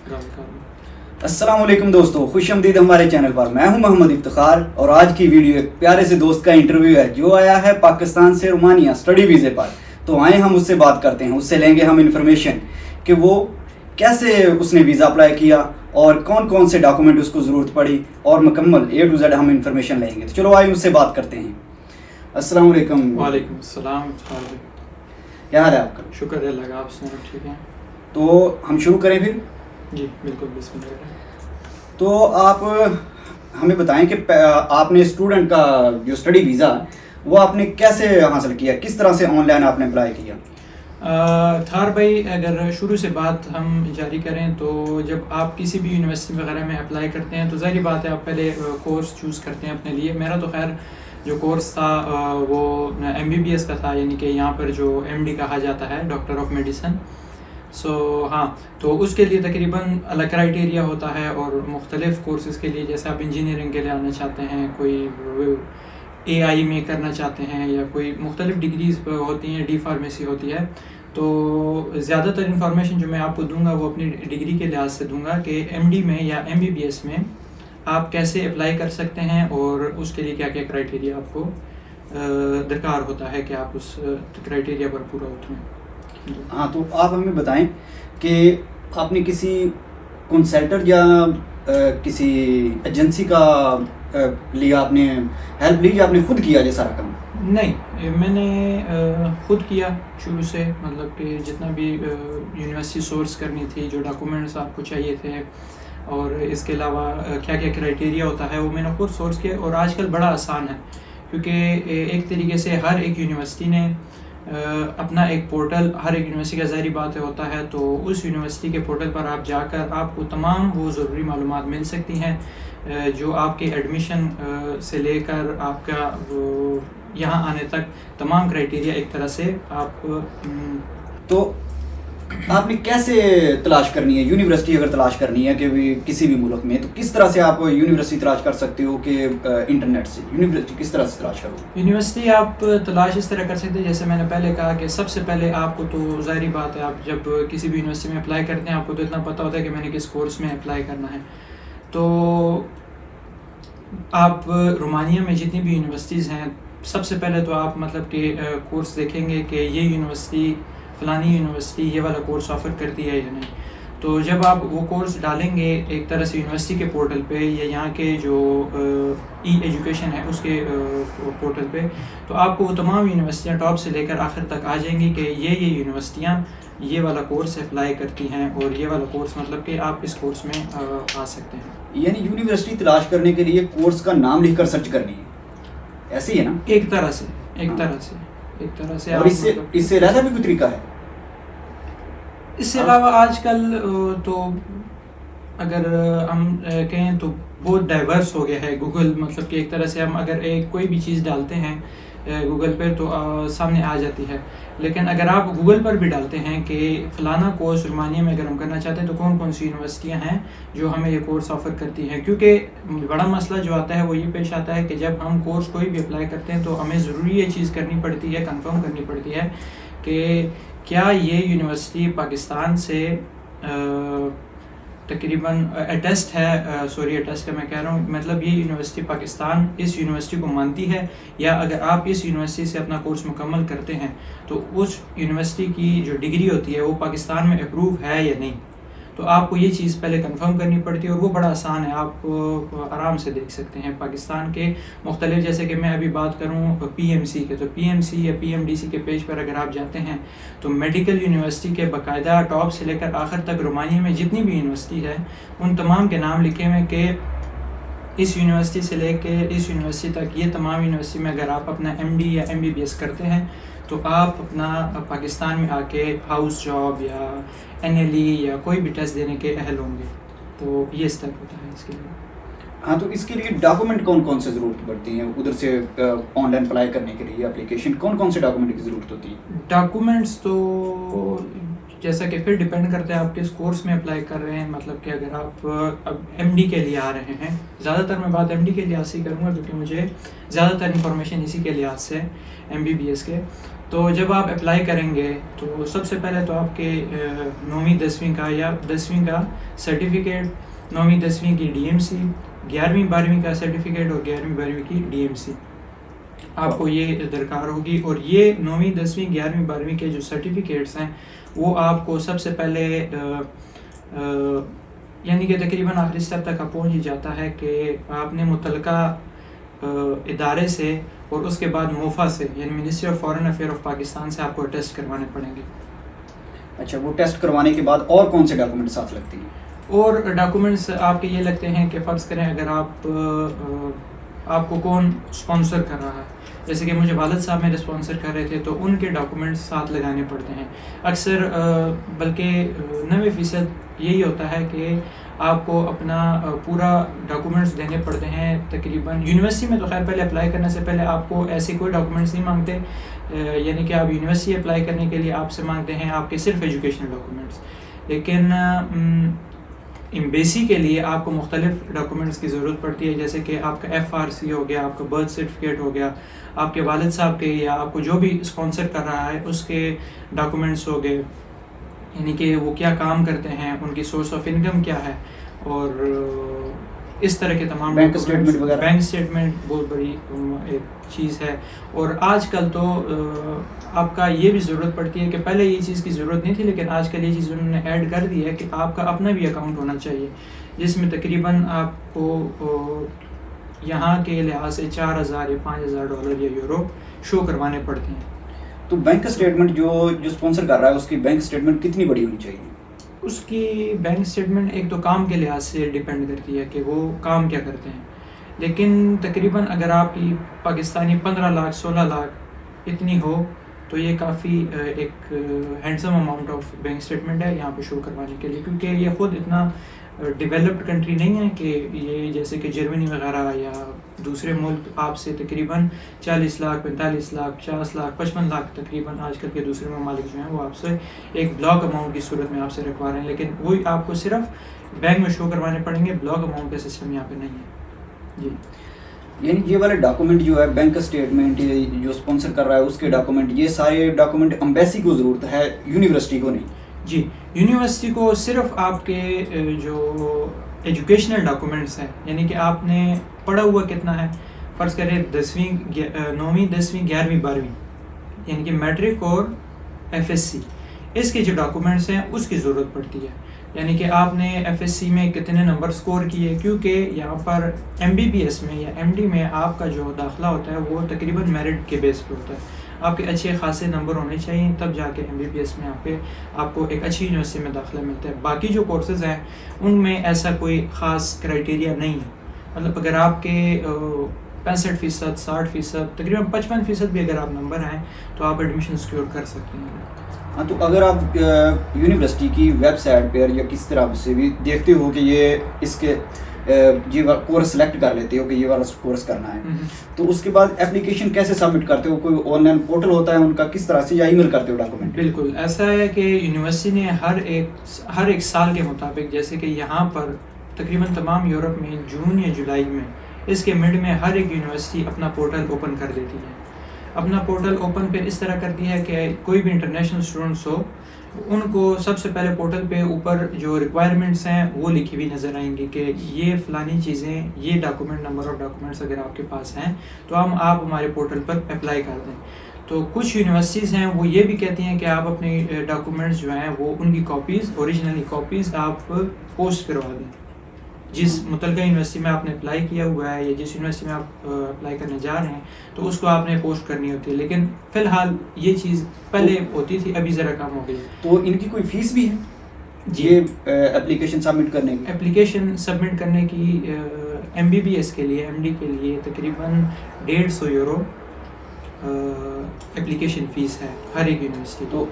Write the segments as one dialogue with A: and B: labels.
A: السلام علیکم دوستو، خوش آمدید ہمارے چینل پر. میں ہوں محمد افتخار اور آج کی ویڈیو ایک پیارے سے دوست کا انٹرویو ہے جو آیا ہے پاکستان سے رومانیہ اسٹڈی ویزے پر. تو آئیں ہم اس سے بات کرتے ہیں، اس سے لیں گے ہم انفارمیشن کہ وہ کیسے اس نے ویزا اپلائی کیا اور کون کون سے ڈاکومنٹ اس کو ضرورت پڑی اور مکمل A to Z ہم انفارمیشن لیں گے. تو چلو آئیں اس سے بات کرتے ہیں. السلام علیکم.
B: وعلیکم السلام.
A: کیا حال ہے آپ کا؟
B: شکر ہے اللہ کا، آپ سنیں ٹھیک ہیں؟
A: تو ہم شروع کریں پھر.
B: جی بالکل، بسم اللہ.
A: تو آپ ہمیں بتائیں کہ آپ نے اسٹوڈنٹ کا جو اسٹڈی ویزا وہ آپ نے کیسے حاصل کیا، کس طرح سے آن لائن آپ نے اپلائی کیا؟
B: تھار بھائی، اگر شروع سے بات ہم جاری کریں تو جب آپ کسی بھی یونیورسٹی وغیرہ میں اپلائی کرتے ہیں تو ظاہری بات ہے آپ پہلے کورس چوز کرتے ہیں اپنے لیے. میرا تو خیر جو کورس تھا وہ MBBS کا تھا، یعنی کہ یہاں پر جو MD کہا جاتا ہے، ڈاکٹر آف میڈیسن. تو اس کے لیے تقریباً الگ کرائٹیریا ہوتا ہے اور مختلف کورسز کے لیے، جیسے آپ انجینئرنگ کے لیے آنا چاہتے ہیں، کوئی AI میں کرنا چاہتے ہیں، یا کوئی مختلف ڈگریز ہوتی ہیں، D فارمیسی ہوتی ہے. تو زیادہ تر انفارمیشن جو میں آپ کو دوں گا وہ اپنی ڈگری کے لحاظ سے دوں گا کہ MD میں یا MBBS میں آپ کیسے اپلائی کر سکتے ہیں اور اس کے لیے کیا کیا کرائٹیریا آپ کو درکار ہوتا ہے کہ آپ اس کرائٹیریا پر پورا اتریں.
A: ہاں، تو آپ ہمیں بتائیں کہ آپ نے کسی کنسلٹر یا کسی ایجنسی کا لیا، آپ نے ہیلپ لی یا آپ نے خود کیا یہ سارا کام؟
B: نہیں، میں نے خود کیا شروع سے. مطلب کہ جتنا بھی یونیورسٹی سورس کرنی تھی، جو ڈاکومنٹس آپ کو چاہیے تھے اور اس کے علاوہ کیا کیا کرائٹیریا ہوتا ہے، وہ میں نے خود سورس کیا. اور آج کل بڑا آسان ہے کیونکہ ایک طریقے سے ہر ایک یونیورسٹی نے اپنا ایک پورٹل، ہر ایک یونیورسٹی کا ظاہری بات ہوتا ہے، تو اس یونیورسٹی کے پورٹل پر آپ جا کر آپ کو تمام وہ ضروری معلومات مل سکتی ہیں جو آپ کے ایڈمیشن سے لے کر آپ کا یہاں آنے تک تمام کرائٹیریا ایک طرح سے آپ.
A: تو آپ نے کیسے تلاش کرنی ہے یونیورسٹی؟ اگر تلاش کرنی ہے کہ کسی بھی ملک میں، تو کس طرح سے آپ یونیورسٹی تلاش کر سکتے ہو کہ انٹرنیٹ سے یونیورسٹی کس طرح سے تلاش کرو؟
B: یونیورسٹی آپ تلاش اس طرح کر سکتے ہیں، جیسے میں نے پہلے کہا کہ سب سے پہلے آپ کو تو ظاہری بات ہے، آپ جب کسی بھی یونیورسٹی میں اپلائی کرتے ہیں آپ کو تو اتنا پتہ ہوتا ہے کہ میں نے کس کورس میں اپلائی کرنا ہے. تو آپ رومانیہ میں جتنی بھی یونیورسٹیز ہیں، سب سے پہلے تو آپ مطلب کہ کورس دیکھیں گے کہ یہ یونیورسٹی، فلانی یونیورسٹی یہ والا کورس آفر کرتی ہے یا نہیں. تو جب آپ وہ کورس ڈالیں گے ایک طرح سے یونیورسٹی کے پورٹل پہ یا یہاں کے جو ایجوکیشن ہے اس کے پورٹل پہ، تو آپ کو وہ تمام یونیورسٹیاں ٹاپ سے لے کر آخر تک آ جائیں گی کہ یہ یونیورسٹیاں یہ والا کورس اپلائی کرتی ہیں اور یہ والا کورس مطلب کہ آپ اس کورس میں آ سکتے ہیں.
A: یعنی یونیورسٹی تلاش کرنے کے لیے کورس کا نام لکھ کر سرچ کرنی ہے، ایسے ہی ہے نا؟
B: ایک طرح سے.
A: اور اس سے علاوہ بھی کوئی طریقہ ہے؟
B: اس سے علاوہ آج کل تو اگر ہم کہیں تو بہت ڈائیورس ہو گیا ہے گوگل. مطلب کہ ایک طرح سے ہم اگر کوئی بھی چیز ڈالتے ہیں گوگل پہ تو سامنے آ جاتی ہے. لیکن اگر آپ گوگل پر بھی ڈالتے ہیں کہ فلانا کورس رومانیہ میں اگر ہم کرنا چاہتے ہیں تو کون کون سی یونیورسٹیاں ہیں جو ہمیں یہ کورس آفر کرتی ہیں، کیونکہ بڑا مسئلہ جو آتا ہے وہ یہ پیش آتا ہے کہ جب ہم کورس کوئی بھی اپلائی کرتے ہیں تو ہمیں ضروری یہ چیز کرنی پڑتی ہے، کنفرم کرنی پڑتی ہے کہ کیا یہ یونیورسٹی پاکستان سے تقریباً اٹیسٹ کا میں کہہ رہا ہوں، مطلب یہ یونیورسٹی پاکستان اس یونیورسٹی کو مانتی ہے، یا اگر آپ اس یونیورسٹی سے اپنا کورس مکمل کرتے ہیں تو اس یونیورسٹی کی جو ڈگری ہوتی ہے وہ پاکستان میں اپروو ہے یا نہیں. تو آپ کو یہ چیز پہلے کنفرم کرنی پڑتی ہے اور وہ بڑا آسان ہے، آپ آرام سے دیکھ سکتے ہیں. پاکستان کے مختلف، جیسے کہ میں ابھی بات کروں PMC کے، تو PMC یا PMDC کے پیج پر اگر آپ جاتے ہیں تو میڈیکل یونیورسٹی کے باقاعدہ ٹاپ سے لے کر آخر تک رومانیہ میں جتنی بھی یونیورسٹی ہے ان تمام کے نام لکھے ہوئے کہ اس یونیورسٹی سے لے کے اس یونیورسٹی تک، یہ تمام یونیورسٹی میں اگر آپ اپنا MD یا MBBS کرتے ہیں تو آپ اپنا پاکستان میں آ کے ہاؤس جاب یا NLE یا کوئی بھی ٹیسٹ دینے کے اہل ہوں گے. تو یہ اسٹیپ ہوتا ہے اس کے لیے.
A: ہاں، تو اس کے لیے ڈاکومنٹ کون کون سے ضرورت پڑتی ہیں ادھر سے آن لائن اپلائی کرنے کے لیے اپلیکیشن کون کون سے ڈاکومنٹ کی ضرورت ہوتی ہے؟
B: ڈاکومنٹس تو جیسا کہ پھر ڈیپینڈ کرتے ہیں آپ کس کورس میں اپلائی کر رہے ہیں. مطلب کہ اگر آپ اب MD کے لیے آ رہے ہیں، زیادہ تر میں بات MD کے لحاظ سے کروں گا کیونکہ مجھے زیادہ تر انفارمیشن اسی کے لحاظ سے MBBS کے. تو جب آپ اپلائی کریں گے تو سب سے پہلے تو آپ کے 9ویں 10ویں کا یا 10ویں کا سرٹیفکیٹ، 9ویں 10ویں کی ڈی ایم سی، 11ویں 12ویں کا سرٹیفکیٹ اور 11ویں 12ویں کی ڈی ایم سی آپ کو یہ درکار ہوگی. اور یہ 9ویں 10ویں 11ویں 12ویں کے جو سرٹیفکیٹس ہیں وہ آپ کو سب سے پہلے یعنی کہ تقریباً آخری اسٹیپ تک آپ پہنچ ہی جاتا ہے کہ آپ نے متعلقہ ادارے سے اور اس کے بعد موفا سے یعنی ministry of foreign affair of Pakistan سے آپ کو ٹیسٹ کروانے پڑیں گے.
A: اچھا، وہ ٹیسٹ کروانے کے بعد اور کون سے ڈاکومنٹ ساتھ لگتے ہیں؟
B: اور ڈاکومنٹس آپ کے یہ لگتے ہیں کہ فرض کریں اگر آپ کو کون اسپانسر کر رہا ہے، جیسے کہ مجھے والد صاحب میرے اسپانسر کر رہے تھے تو ان کے ڈاکومنٹس ساتھ لگانے پڑتے ہیں اکثر، بلکہ 90% یہی ہوتا ہے کہ آپ کو اپنا پورا ڈاکومنٹس دینے پڑتے ہیں. تقریباً یونیورسٹی میں تو خیر پہلے اپلائی کرنے سے پہلے آپ کو ایسے کوئی ڈاکومنٹس نہیں مانگتے، یعنی کہ آپ یونیورسٹی اپلائی کرنے کے لیے آپ سے مانگتے ہیں آپ کے صرف ایجوکیشنل ڈاکومنٹس، لیکن ایمبیسی کے لیے آپ کو مختلف ڈاکومنٹس کی ضرورت پڑتی ہے، جیسے کہ آپ کا FRC ہو گیا، آپ کا برتھ سرٹیفکیٹ ہو گیا، آپ کے والد صاحب کے یا آپ کو جو بھی اسپانسر کر رہا ہے اس کے ڈاکومنٹس ہو گئے، یعنی کہ وہ کیا کام کرتے ہیں، ان کی سورس آف انکم کیا ہے، اور اس طرح کے تمام
A: بینک اسٹیٹمنٹ وغیرہ.
B: بینک اسٹیٹمنٹ بہت بڑی ایک چیز ہے. اور آج کل تو آپ کا یہ بھی ضرورت پڑتی ہے کہ پہلے یہ چیز کی ضرورت نہیں تھی، لیکن آج کل یہ چیز انہوں نے ایڈ کر دی ہے کہ آپ کا اپنا بھی اکاؤنٹ ہونا چاہیے، جس میں تقریباً آپ کو یہاں کے لحاظ سے $4,000 یا $5,000 یا یورو شو کروانے پڑتے ہیں.
A: تو بینک اسٹیٹمنٹ جو اسپانسر کر رہا ہے اس کی بینک اسٹیٹمنٹ کتنی بڑی ہونی چاہیے؟
B: اس کی بینک اسٹیٹمنٹ ایک تو کام کے لحاظ سے ڈیپینڈ کرتی ہے کہ وہ کام کیا کرتے ہیں، لیکن تقریباً اگر آپ کی پاکستانی 15 لاکھ 16 لاکھ اتنی ہو تو یہ کافی ایک handsome amount of bank statement ہے یہاں پہ شو کروانے کے لیے، کیونکہ یہ خود اتنا ڈیولپڈ کنٹری نہیں ہے کہ یہ جیسے کہ جرمنی وغیرہ یا دوسرے ملک آپ سے تقریباً 40 لاکھ 45 لاکھ 50 لاکھ 55 لاکھ تقریباً آج کل کے دوسرے ممالک جو ہیں وہ آپ سے ایک بلاک اماؤنٹ کی صورت میں آپ سے رکھوا رہے ہیں، لیکن وہی آپ کو صرف بینک میں شو کروانے پڑیں گے، بلاک اماؤنٹ کا سسٹم یہاں پہ نہیں ہے. جی،
A: یعنی یہ والے ڈاکومنٹ جو ہے بینک اسٹیٹمنٹ جو اسپانسر کر رہا ہے اس کے ڈاکومنٹ، یہ سارے ڈاکومنٹ امبیسی کو ضرورت ہے، یونیورسٹی کو نہیں؟
B: جی، یونیورسٹی کو صرف آپ کے جو ایجوکیشنل ڈاکومنٹس ہیں، یعنی کہ آپ نے پڑھا ہوا کتنا ہے، فرض کریں 9ویں 10ویں 11ویں 12ویں یعنی کہ میٹرک اور FSC، اس کے جو ڈاکومنٹس ہیں اس کی ضرورت پڑتی ہے. یعنی کہ آپ نے FSC میں کتنے نمبر سکور کیے، کیونکہ یہاں پر MBBS میں یا MD میں آپ کا جو داخلہ ہوتا ہے وہ تقریباً میرٹ کے بیس پہ ہوتا ہے. آپ کے اچھے خاصے نمبر ہونے چاہیے تب جا کے MBBS میں آپ کو ایک اچھی یونیورسٹی میں داخلہ ملتا ہے. باقی جو کورسز ہیں ان میں ایسا کوئی خاص کرائٹیریا نہیں ہے، مطلب اگر آپ کے 65% 60% تقریباً 55% بھی اگر آپ نمبر ہیں تو آپ ایڈمیشن سیکیور کر سکتے ہیں.
A: ہاں، تو اگر آپ یونیورسٹی کی ویب سائٹ پر یا کس طرح سے بھی دیکھتے ہو کہ یہ اس کے یہ کورس سلیکٹ کر لیتے ہو کہ یہ والا کورس کرنا ہے، تو اس کے بعد اپلیکیشن کیسے سبمٹ کرتے ہو؟ کوئی آن لائن پورٹل ہوتا ہے ان کا، کس طرح سے، یا ای میل کرتے ہو ڈاکومنٹ؟
B: بالکل ایسا ہے کہ یونیورسٹی نے ہر ایک سال کے مطابق، جیسے کہ یہاں پر تقریباً تمام یورپ میں جون یا جولائی میں اس کے مڈ میں ہر ایک یونیورسٹی اپنا پورٹل اوپن کر دیتی ہے. اپنا پورٹل اوپن پہ اس طرح کرتی ہے کہ کوئی بھی انٹرنیشنل اسٹوڈنٹس ہو ان کو سب سے پہلے پورٹل پہ اوپر جو ریکوائرمنٹس ہیں وہ لکھی ہوئی نظر آئیں گی کہ یہ فلانی چیزیں، یہ ڈاکومنٹ، نمبر آف ڈاکومنٹس اگر آپ کے پاس ہیں تو آپ ہمارے پورٹل پر اپلائی کر دیں. تو کچھ یونیورسٹیز ہیں وہ یہ بھی کہتی ہیں کہ آپ اپنے ڈاکومنٹس جو ہیں وہ ان کی کاپیز، اوریجنلی کاپیز آپ پوسٹ کروا دیں. جس متعلقہ یونیورسٹی میں آپ نے اپلائی کیا ہوا ہے یا جس یونیورسٹی میں آپ اپلائی کرنے جا رہے ہیں تو اس کو آپ نے پوسٹ کرنی ہوتی ہے، لیکن فی الحال یہ چیز پہلے ہوتی تھی، ابھی ذرا کم ہو گئی.
A: تو ان کی کوئی فیس بھی ہے
B: جی،
A: اپلیکیشن سبمٹ کرنے کی؟
B: اپلیکیشن سبمٹ کرنے کی MBBS کے لیے، MD کے لیے تقریباً 150 یورو اپلیکیشن فیس ہے ہر ایک یونیورسٹی.
A: تو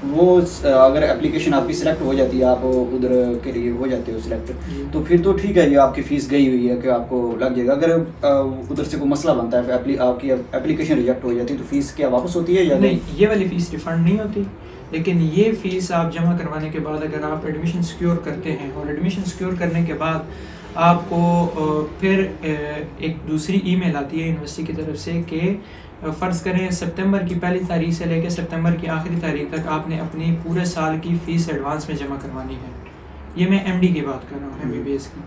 A: وہ اگر اپلیکیشن آپ کی سلیکٹ ہو جاتی ہے، آپ ادھر کے لیے ہو جاتے ہو سلیکٹ، تو پھر تو ٹھیک ہے، یہ آپ کی فیس گئی ہوئی ہے کہ آپ کو لگ جائے گا. اگر ادھر سے کوئی مسئلہ بنتا ہے، آپ کی اپلیکیشن ریجیکٹ ہو جاتی ہے تو فیس کیا واپس ہوتی ہے یا
B: نہیں؟ یہ والی فیس ریفنڈ نہیں ہوتی، لیکن یہ فیس آپ جمع کروانے کے بعد اگر آپ ایڈمیشن سیکیور کرتے ہیں، اور ایڈمیشن سیکیور کرنے کے بعد آپ کو پھر ایک دوسری ای میل آتی ہے یونیورسٹی کی طرف سے کہ فرض کریں سپتمبر کی پہلی تاریخ سے لے کے سپتمبر کی آخری تاریخ تک آپ نے اپنی پورے سال کی فیس ایڈوانس میں جمع کروانی ہے. یہ میں ایم ڈی کی بات کر رہا ہوں, MBBS کی.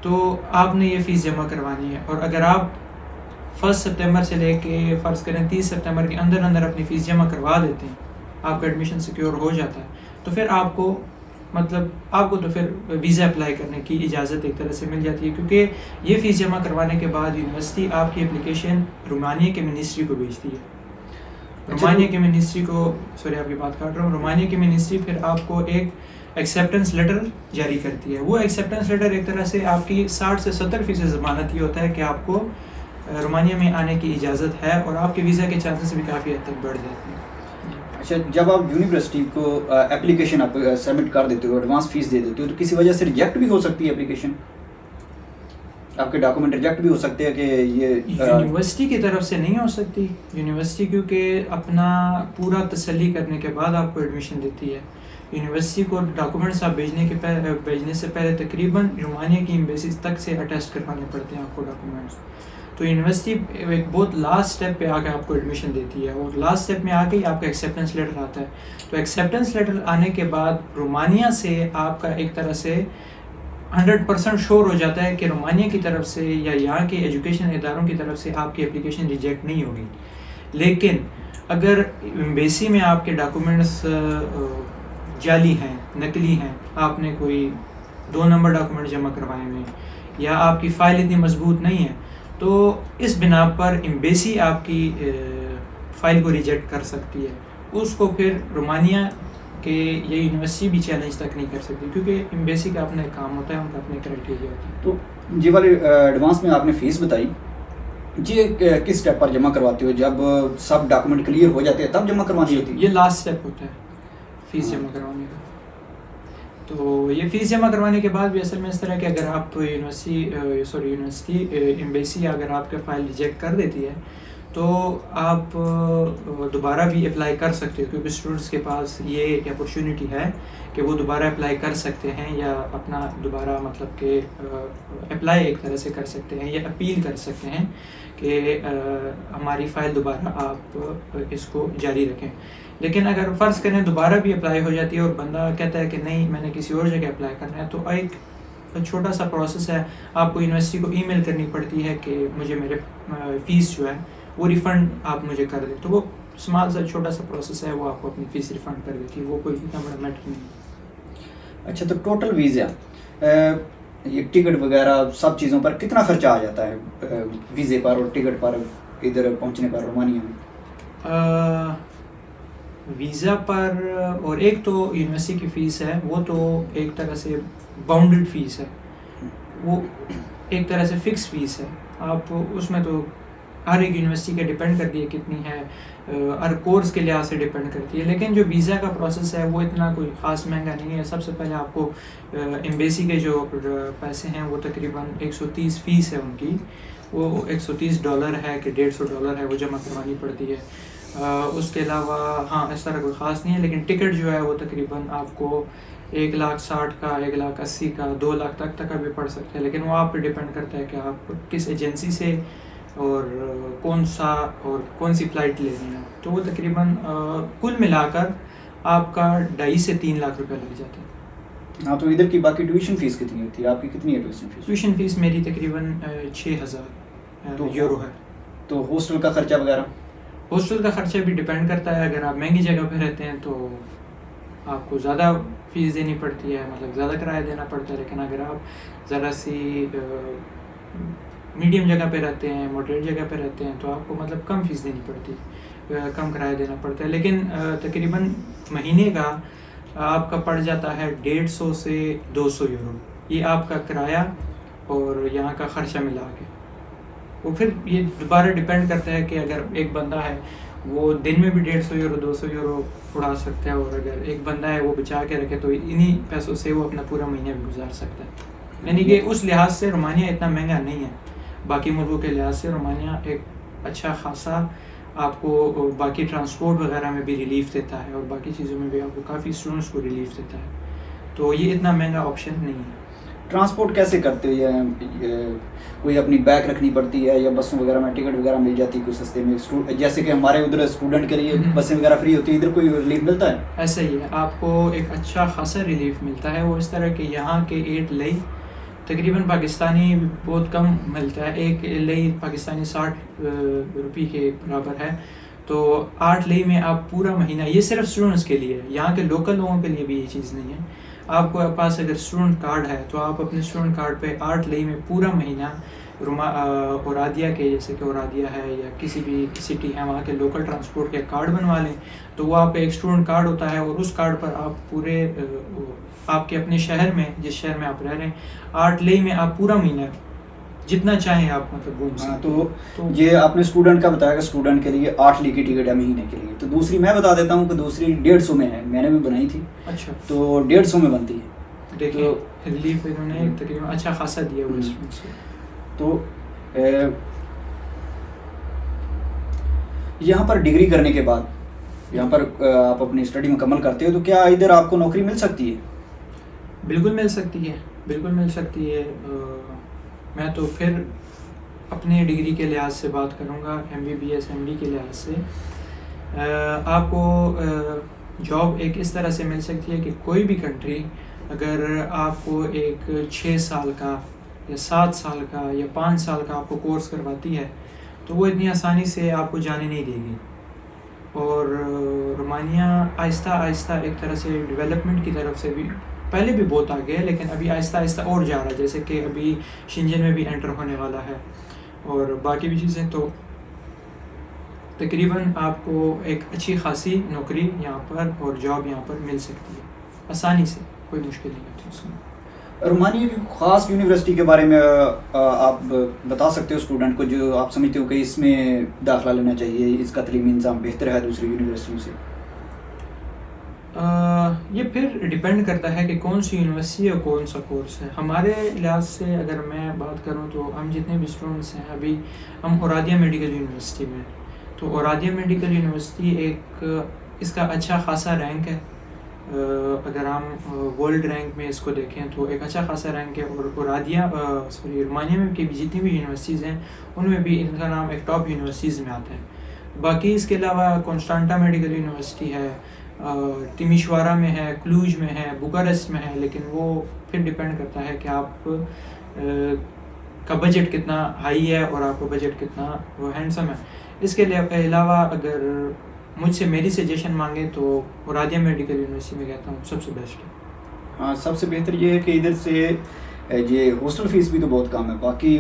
B: تو آپ نے یہ فیس جمع کروانی ہے, اور اگر آپ 1 سپتمبر سے لے کے فرض کریں 30 سپتمبر کے اندر اندر اپنی فیس جمع کروا دیتے ہیں, آپ کا ایڈمیشن سیکیور ہو جاتا ہے, تو پھر آپ کو تو پھر ویزا اپلائی کرنے کی اجازت ایک طرح سے مل جاتی ہے, کیونکہ یہ فیس جمع کروانے کے بعد یونیورسٹی آپ کی اپلیکیشن رومانیہ کے منسٹری کو بھیجتی ہے. رومانیہ کے منسٹری کو آپ کی بات کاٹ رہا ہوں, رومانیہ کی منسٹری پھر آپ کو ایک ایکسیپٹنس لیٹر جاری کرتی ہے. وہ ایکسیپٹنس لیٹر ایک طرح سے آپ کی 60 سے 70% ضمانت یہ ہوتا ہے کہ آپ کو رومانیہ میں آنے کی اجازت ہے, اور آپ کے ویزا کے چانسز بھی کافی حد تک بڑھ جاتے ہیں.
A: اچھا, جب آپ یونیورسٹی کو اپلیکیشن آپ سبمٹ کر دیتے ہو, ایڈوانس فیس دے دیتے ہو, تو کسی وجہ سے ریجیکٹ بھی ہو سکتی ہے اپلیکیشن, آپ کے ڈاکومنٹ ریجیکٹ بھی ہو سکتے ہیں کہ یہ
B: یونیورسٹی کی طرف سے نہیں ہو سکتی. یونیورسٹی کیونکہ اپنا پورا تسلی کرنے کے بعد آپ کو ایڈمیشن دیتی ہے. یونیورسٹی کو ڈاکومنٹس آپ بھیجنے سے پہلے تقریباً رومانیہ کی ایمبیسی تک سے اٹیسٹ کروانے پڑتے ہیں آپ کو ڈاکومنٹس. تو یونیورسٹی ایک بہت لاسٹ اسٹیپ پہ آ کے آپ کو ایڈمیشن دیتی ہے, اور لاسٹ اسٹیپ میں آ کے ہی آپ کا ایکسیپٹنس لیٹر آتا ہے. تو ایکسیپٹنس لیٹر آنے کے بعد رومانیہ سے آپ کا ایک طرح سے 100% شور ہو جاتا ہے کہ رومانیہ کی طرف سے یا یہاں کے ایجوکیشن اداروں کی طرف سے آپ کی اپلیکیشن ریجیکٹ نہیں ہوگی. لیکن اگر ایمبیسی میں آپ کے ڈاکومنٹس جعلی ہیں, نقلی ہیں, آپ نے کوئی 2 نمبر ڈاکومنٹ جمع کروائے ہیں, یا آپ کی فائل اتنی مضبوط نہیں ہے, تو اس بنا پر ایمبیسی آپ کی فائل کو ریجیکٹ کر سکتی ہے. اس کو پھر رومانیہ کہ یہ یونیورسٹی بھی چیلنج تک نہیں کر سکتی, کیونکہ ایمبیسی کا اپنا کام ہوتا ہے, ان کا اپنے کرائٹیریا ہوتا ہے.
A: تو یہ والے ایڈوانس میں آپ نے فیس بتائی, یہ کس اسٹیپ پر جمع کرواتے ہو؟ جب سب ڈاکومنٹ کلیئر ہو جاتے ہیں تب جمع کروانی ہوتی ہے؟
B: یہ لاسٹ اسٹیپ ہوتا ہے فیس جمع کروانے کا. تو یہ فیس جمع کروانے کے بعد بھی اصل میں اس طرح کہ اگر آپ یونیورسٹی ایمبیسی اگر آپ کا فائل ریجیکٹ کر دیتی ہے تو آپ دوبارہ بھی اپلائی کر سکتے ہو, کیونکہ اسٹوڈنٹس کے پاس یہ اپرچونیٹی ہے کہ وہ دوبارہ اپلائی کر سکتے ہیں, یا اپنا دوبارہ مطلب کہ اپلائی ایک طرح سے کر سکتے ہیں, یا اپیل کر سکتے ہیں کہ ہماری فائل دوبارہ آپ اس کو جاری رکھیں. لیکن اگر فرض کریں دوبارہ بھی اپلائی ہو جاتی ہے اور بندہ کہتا ہے کہ نہیں میں نے کسی اور جگہ اپلائی کرنا ہے, تو ایک چھوٹا سا پروسیس ہے, آپ کو یونیورسٹی کو ای میل کرنی پڑتی ہے کہ مجھے میرے فیس جو ہے وہ ریفنڈ آپ مجھے کر دیں. تو وہ اسمال سا چھوٹا سا پروسیس ہے, وہ آپ کو اپنی فیس ریفنڈ کر دیتی ہے, وہ کوئی اتنا بڑا میٹر نہیں.
A: اچھا, تو ٹوٹل ویزا یہ ٹکٹ وغیرہ سب چیزوں پر کتنا خرچہ آ جاتا ہے ویزے پر اور ٹکٹ پر ادھر پہنچنے پر رومانیہ میں؟
B: ویزا پر اور ایک تو یونیورسٹی کی فیس ہے, وہ تو ایک طرح سے باؤنڈڈ فیس ہے, وہ ایک طرح سے فکس فیس ہے. آپ اس میں تو ہر ایک یونیورسٹی کا ڈیپینڈ کرتی ہے کتنی ہے, ہر کورس کے لحاظ سے ڈیپینڈ کرتی ہے. لیکن جو ویزا کا پروسیس ہے وہ اتنا کوئی خاص مہنگا نہیں ہے. سب سے پہلے آپ کو ایمبیسی کے جو پیسے ہیں وہ تقریباً 130 فیس ہے ان کی, وہ $130 ہے کہ $150 ہے, وہ جمع کروانی پڑتی ہے. اس کے علاوہ ہاں اس طرح کوئی خاص نہیں ہے. لیکن ٹکٹ جو ہے وہ تقریباً آپ کو 1,60,000 کا, 1,80,000 کا, 2,00,000 تک کا بھی پڑ سکتا ہے. لیکن وہ آپ پہ ڈیپینڈ کرتا ہے کہ آپ کس ایجنسی سے اور کون سی فلائٹ لے رہے ہیں. تو وہ تقریباً کل ملا کر آپ کا 2.5 سے 3 لاکھ روپے لگ جاتے ہیں.
A: ہاں, تو ادھر کی باقی ٹیوشن فیس کتنی ہوتی ہے آپ کی؟ کتنی ہے ٹیوشن فیس؟
B: ٹیوشن فیس میری تقریباً 6,000 یورو ہے.
A: تو ہاسٹل کا خرچہ وغیرہ؟
B: ہاسٹل کا خرچہ بھی ڈیپینڈ کرتا ہے. اگر آپ مہنگی جگہ پہ رہتے ہیں تو آپ کو زیادہ فیس دینی پڑتی ہے, مطلب زیادہ کرایہ دینا پڑتا ہے. لیکن اگر آپ ذرا سی میڈیم جگہ پہ رہتے ہیں, ماڈریٹ جگہ پہ رہتے ہیں, تو آپ کو مطلب کم فیس دینی پڑتی ہے, کم کرایہ دینا پڑتا ہے. لیکن تقریباً مہینے کا آپ کا پڑ جاتا ہے 150 سے 200 یورو. یہ آپ کا کرایہ اور یہاں کا خرچہ ملا کے. وہ پھر یہ دوبارہ ڈیپینڈ کرتا ہے کہ اگر ایک بندہ ہے وہ دن میں بھی 150 یورو 200 یورو اڑا سکتا ہے, اور اگر ایک بندہ ہے وہ بچا کے رکھے تو انہی پیسوں سے وہ اپنا پورا مہینہ بھی گزار سکتا ہے. یعنی کہ اس لحاظ سے رومانیہ اتنا مہنگا نہیں ہے. باقی ملکوں کے لحاظ سے رومانیہ ایک اچھا خاصا آپ کو باقی ٹرانسپورٹ وغیرہ میں بھی ریلیف دیتا ہے, اور باقی چیزوں میں بھی آپ کو کافی اسٹوڈنٹس کو ریلیف دیتا ہے. تو یہ اتنا مہنگا آپشن نہیں ہے.
A: ٹرانسپورٹ کیسے کرتے ہو؟ یا کوئی اپنی بیگ رکھنی پڑتی ہے یا بسوں وغیرہ میں ٹکٹ وغیرہ مل جاتی ہے کوئی سستے میں؟ جیسے کہ ہمارے ادھر اسٹوڈنٹ کے لیے بسیں وغیرہ فری ہوتی ہے، ادھر کوئی ریلیف ملتا ہے؟
B: ایسا ہی ہے، آپ کو ایک اچھا خاصا ریلیف ملتا ہے. وہ اس طرح کہ یہاں کے 8 لئی تقریباً پاکستانی بہت کم ملتا ہے. ایک لئی پاکستانی 60 روپے کے برابر ہے. تو 8 لئی میں آپ پورا مہینہ، یہ صرف اسٹوڈنٹس کے لیے ہے، یہاں کے لوکل لوگوں کے لیے بھی یہ چیز نہیں ہے. آپ کو پاس اگر اسٹوڈنٹ کارڈ ہے تو آپ اپنے اسٹوڈنٹ کارڈ پہ 8 لئی میں پورا مہینہ اورادیہ کے، جیسے کہ اورادیہ ہے یا کسی بھی سٹی ہے وہاں کے لوکل ٹرانسپورٹ کے کارڈ بنوا لیں. تو وہ آپ کا ایک اسٹوڈنٹ کارڈ ہوتا ہے اور اس کارڈ پر آپ پورے آپ کے اپنے شہر میں، جس شہر میں آپ رہ رہے ہیں، 8 لئی میں آپ پورا مہینہ جتنا چاہیں آپ مطلب گھوم سکتے ہیں.
A: تو یہ آپ نے اسٹوڈنٹ کا بتایا کہ اسٹوڈنٹ کے لیے 8 لئی کی ٹکٹ ہے مہینے کے لیے. تو دوسری میں بتا دیتا ہوں کہ دوسری 150 میں ہے، میں نے بھی بنائی تھی.
B: اچھا،
A: تو 150 میں بنتی ہے.
B: دیکھیں ریلیف انہوں نے تقریباً اچھا خاصا دیا وہ اسٹوڈنٹس کو.
A: تو یہاں پر ڈگری کرنے کے بعد یہاں پر آپ اپنی اسٹڈی مکمل کرتے ہو تو کیا ادھر آپ کو نوکری مل سکتی ہے؟
B: بالکل مل سکتی ہے، بالکل مل سکتی ہے. میں تو پھر اپنے ڈگری کے لحاظ سے بات کروں گا، MBBS MD کے لحاظ سے. آپ کو جاب ایک اس طرح سے مل سکتی ہے کہ کوئی بھی کنٹری اگر آپ کو ایک 6 سال کا یا 7 سال کا یا 5 سال کا آپ کو کورس کرواتی ہے تو وہ اتنی آسانی سے آپ کو جانے نہیں دے گی. اور رومانیہ آہستہ آہستہ ایک طرح سے ڈیولپمنٹ کی طرف سے بھی پہلے بھی بہت آگے ہے، لیکن ابھی آہستہ آہستہ اور جا رہا ہے. جیسے کہ ابھی شنجن میں بھی انٹر ہونے والا ہے اور باقی بھی چیزیں. تو تقریباً آپ کو ایک اچھی خاصی نوکری یہاں پر اور جاب یہاں پر مل سکتی ہے آسانی سے، کوئی مشکل نہیں ہوتی اس میں.
A: رومانیہ کی خاص یونیورسٹی کے بارے میں آپ بتا سکتے ہو اسٹوڈنٹ کو جو آپ سمجھتے ہو کہ اس میں داخلہ لینا چاہیے، اس کا تعلیمی نظام بہتر ہے دوسری یونیورسٹیوں سے؟
B: یہ پھر ڈیپینڈ کرتا ہے کہ کون سی یونیورسٹی اور کون سا کورس ہے. ہمارے لحاظ سے اگر میں بات کروں تو ہم جتنے بھی اسٹوڈنٹس ہیں ابھی ہم اورادیہ میڈیکل یونیورسٹی میں. تو اورادیہ میڈیکل یونیورسٹی ایک اس کا اچھا خاصا رینک ہے. اگر ہم ورلڈ رینک میں اس کو دیکھیں تو ایک اچھا خاصا رینک ہے. اور اورادیہ رومانیہ میں کی جتنی بھی یونیورسٹیز ہیں ان میں بھی ان کا نام ایک ٹاپ یونیورسٹیز میں آتا ہے. باقی اس کے علاوہ کانسٹانٹا میڈیکل یونیورسٹی ہے، تیمیشوارا میں ہے، کلوج میں ہے، بوکارسٹ میں ہے. لیکن وہ پھر ڈیپینڈ کرتا ہے کہ آپ کا بجٹ کتنا ہائی ہے اور آپ کا بجٹ کتنا وہ ہینڈسم ہے. اس کے علاوہ اگر مجھ سے میری سجیشن مانگے تو اورادیہ میڈیکل یونیورسٹی میں کہتا ہوں سب سے بیسٹ ہے.
A: ہاں، سب سے بہتر یہ ہے کہ ادھر سے یہ ہاسٹل فیس بھی تو بہت کم ہے. باقی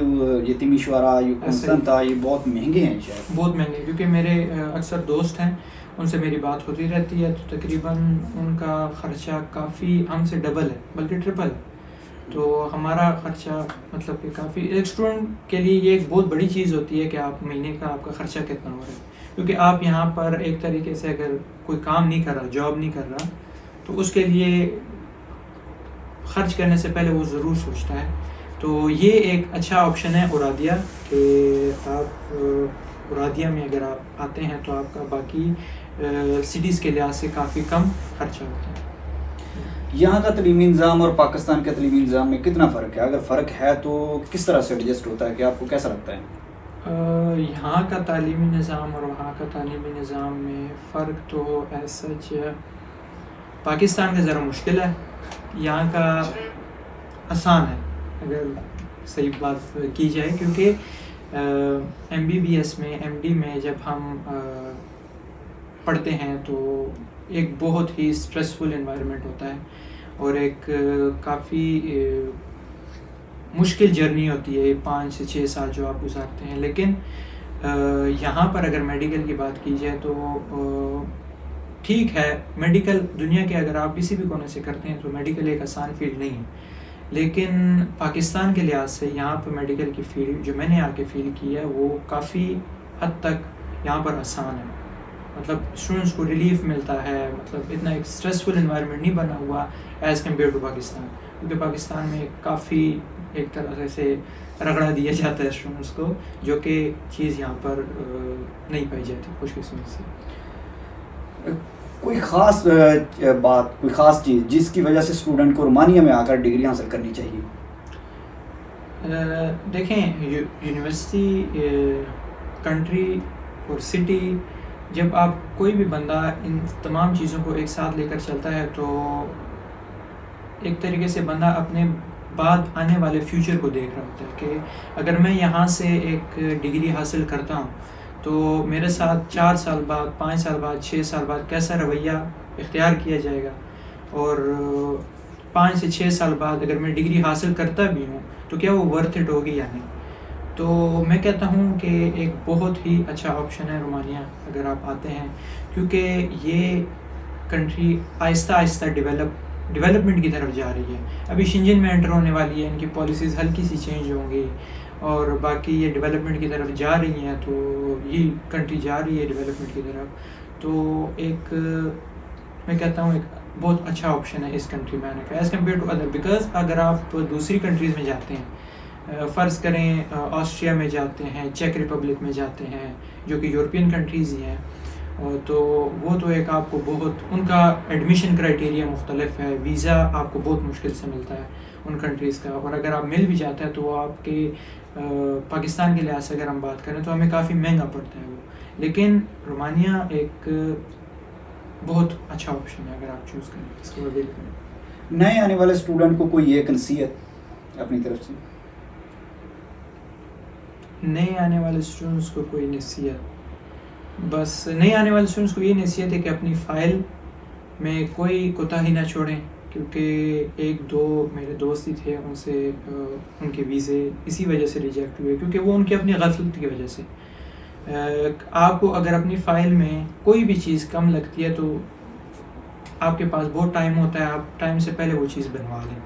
A: یہ تیمیشوارا، یہ کانسٹانٹا، یہ بہت مہنگے ہیں شاید.
B: بہت مہنگے، کیونکہ میرے اکثر دوست ہیں ان سے میری بات ہوتی رہتی ہے. تو تقریباً ان کا خرچہ کافی ہم سے ڈبل ہے بلکہ ٹرپل. تو ہمارا خرچہ مطلب کہ کافی ایک اسٹوڈنٹ کے لیے یہ ایک بہت بڑی چیز ہوتی ہے کہ آپ مہینے کا آپ کا خرچہ کتنا ہو رہا ہے. کیونکہ آپ یہاں پر ایک طریقے سے اگر کوئی کام نہیں کر رہا، جاب نہیں کر رہا، تو اس کے لیے خرچ کرنے سے پہلے وہ ضرور سوچتا ہے. تو یہ ایک اچھا آپشن ہے اورادیہ کہ آپ اورادیہ میں اگر آپ آتے ہیں تو آپ کا باقی سٹیز کے لحاظ سے کافی کم خرچہ ہوتا ہے.
A: یہاں کا تعلیمی نظام اور پاکستان کے تعلیمی نظام میں کتنا فرق ہے؟ اگر فرق ہے تو کس طرح سے ایڈجسٹ ہوتا ہے کہ آپ کو کیسا لگتا ہے؟
B: یہاں کا تعلیمی نظام اور وہاں کا تعلیمی نظام میں فرق تو ایسا پاکستان کا ذرا مشکل ہے، یہاں کا آسان ہے اگر صحیح بات کی جائے. کیونکہ MBBS میں MD میں جب ہم پڑھتے ہیں تو ایک بہت ہی اسٹریسفل انوائرمنٹ ہوتا ہے اور ایک کافی مشکل جرنی ہوتی ہے 5 سے 6 سال جو آپ گزارتے ہیں. لیکن یہاں پر اگر میڈیکل کی بات کی جائے تو ٹھیک ہے، میڈیکل دنیا کے اگر آپ کسی بھی کونے سے کرتے ہیں تو میڈیکل ایک آسان فیلڈ نہیں ہے. لیکن پاکستان کے لحاظ سے یہاں پر میڈیکل کی فیلڈ جو میں نے آ کے فیل کی ہے وہ کافی حد تک یہاں پر آسان ہے. مطلب اسٹوڈنٹس کو ریلیف ملتا ہے، مطلب اتنا ایک اسٹریسفل انوائرمنٹ نہیں بنا ہوا ایز کمپیئر ٹو پاکستان. کیونکہ پاکستان میں کافی ایک طرح سے رگڑا دیا جاتا ہے اسٹوڈنٹس کو، جو کہ چیز یہاں پر نہیں پائی جاتی خوش قسمت سے.
A: کوئی خاص بات، کوئی خاص چیز جس کی وجہ سے اسٹوڈنٹ کو رومانیہ میں آ کر ڈگری حاصل کرنی چاہیے؟
B: دیکھیں یونیورسٹی، کنٹری اور سٹی، جب آپ کوئی بھی بندہ ان تمام چیزوں کو ایک ساتھ لے کر چلتا ہے تو ایک طریقے سے بندہ اپنے بعد آنے والے فیوچر کو دیکھ رہا ہوتا ہے کہ اگر میں یہاں سے ایک ڈگری حاصل کرتا ہوں تو میرے ساتھ 4 سال بعد، 5 سال بعد، 6 سال بعد کیسا رویہ اختیار کیا جائے گا، اور 5 سے 6 سال بعد اگر میں ڈگری حاصل کرتا بھی ہوں تو کیا وہ ورتھ اٹ ہوگی یا نہیں۔ تو میں کہتا ہوں کہ ایک بہت ہی اچھا آپشن ہے رومانیہ اگر آپ آتے ہیں، کیونکہ یہ کنٹری آہستہ آہستہ ڈیولپمنٹ کی طرف جا رہی ہے۔ ابھی شنجن میں انٹر ہونے والی ہے، ان کی پالیسیز ہلکی سی چینج ہوں گی اور باقی یہ ڈیولپمنٹ کی طرف جا رہی ہیں، تو یہ کنٹری جا رہی ہے ڈیولپمنٹ کی طرف۔ تو ایک میں کہتا ہوں ایک بہت اچھا آپشن ہے اس کنٹری میں آنے کا as compare to other, because اگر آپ دوسری کنٹریز میں جاتے ہیں، فرض کریں آسٹریا میں جاتے ہیں، چیک ریپبلک میں جاتے ہیں، جو کہ یورپین کنٹریز ہی ہیں، تو وہ تو ایک آپ کو بہت ان کا ایڈمیشن کرائٹیریا مختلف ہے، ویزا آپ کو بہت مشکل سے ملتا ہے ان کنٹریز کا، اور اگر آپ مل بھی جاتا ہے تو وہ آپ کے پاکستان کے لحاظ سے اگر ہم بات کریں تو ہمیں کافی مہنگا پڑتا ہے وہ۔ لیکن رومانیہ ایک بہت اچھا آپشن ہے اگر آپ چوز کریں، اس کو اویل کریں۔
A: نئے آنے والے اسٹوڈنٹ کو کوئی ایک نصیحت اپنی طرف سے؟
B: نئے آنے والے اسٹوڈنٹس کو کوئی نصیحت، بس نئے آنے والے اسٹوڈنٹس کو یہ نصیحت ہے کہ اپنی فائل میں کوئی کوتاہی نہ چھوڑیں، کیونکہ 1-2 میرے دوست ہی تھے، ان سے ان کے ویزے اسی وجہ سے ریجیکٹ ہوئے، کیونکہ وہ ان کی اپنی غفلت کی وجہ سے۔ آپ کو اگر اپنی فائل میں کوئی بھی چیز کم لگتی ہے تو آپ کے پاس بہت ٹائم ہوتا ہے، آپ ٹائم سے پہلے وہ چیز بنوا لیں،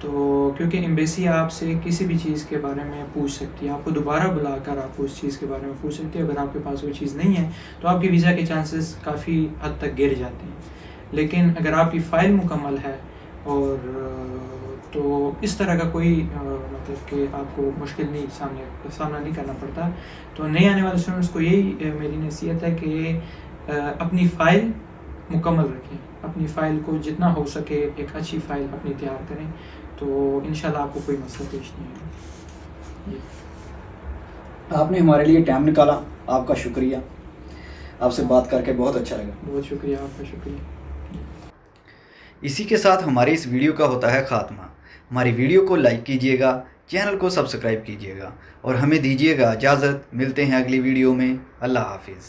B: تو کیونکہ ایمبیسی آپ سے کسی بھی چیز کے بارے میں پوچھ سکتی ہے، آپ کو دوبارہ بلا کر آپ کو اس چیز کے بارے میں پوچھ سکتی ہے، اگر آپ کے پاس وہ چیز نہیں ہے تو آپ کے ویزا کے چانسز کافی حد تک گر جاتے ہیں۔ لیکن اگر آپ کی فائل مکمل ہے اور تو اس طرح کا کوئی مطلب کہ آپ کو مشکل نہیں سامنا نہیں کرنا پڑتا۔ تو نئے آنے والے اسٹوڈنٹس کو یہی میری نصیحت ہے کہ اپنی فائل مکمل رکھیں، اپنی فائل کو جتنا ہو سکے ایک اچھی فائل اپنی تیار کریں، تو انشاءاللہ آپ کو کوئی مسئلہ پیش نہیں ہوگا۔
A: آپ نے ہمارے لیے ٹائم نکالا، آپ کا شکریہ، آپ سے بات کر کے بہت اچھا لگا۔
B: بہت شکریہ، آپ کا شکریہ۔
A: اسی کے ساتھ ہماری اس ویڈیو کا ہوتا ہے خاتمہ۔ ہماری ویڈیو کو لائک کیجیے گا، چینل کو سبسکرائب کیجیے گا اور ہمیں دیجیے گا اجازت۔ ملتے ہیں اگلی ویڈیو میں۔ اللہ حافظ۔